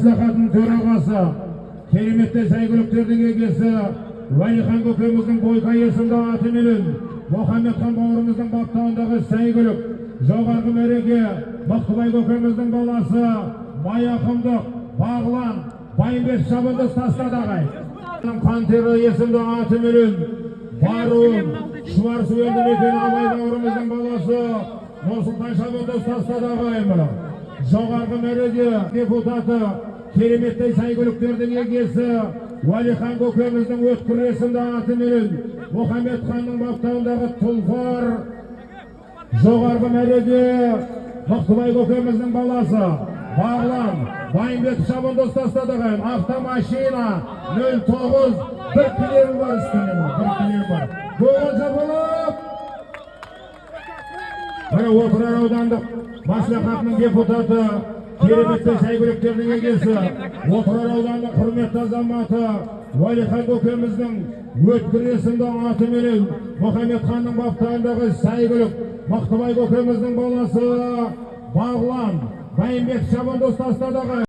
Maslahatın төрағасы, кереметті сәйгүліктердің егесі, Валихан көкеміздің бойқа есімді атыменен, Мұхаммедхан бауырымыздың баптауындағы сәйгүлік, жоғарғы мәреге, Мықтыбай көкеміздің баласы, Майақымдық, Бағлан, Байымбет шабынды тастадағай. Пантера есімді атыменен, Баруын, Шуарсу елді мекен Абай бауырымыздың баласы, Нұрсұлтан шабынды тастадағай мұны. Жоғарғы мәреге депутаты, кереметтей сәйгүліктердің егесі, Валихан көкеміздің өткір есімді атыменен, Мұхаммедханның баптауындағы тұлпар, жоғарғы мәреге Мықтыбай көкеміздің баласы, Бағлан, Байымбет шабынды тастадығай, автомашина 09, бір кілем бар үстіне, бір кілем бар. Болғанша болып! Бір отырар аудандық Маслихатының депутаты, кереметті сәйгүліктердің егесі, отырар аудандық құрметті азаматы, Валихан көкеміздің өткір есімді атыменен, Мұхаммедханның баптауындағы сәйгүлік, Мықтыбай көкеміздің баласы, Бағлан, Байымбет шабынды тастадығы.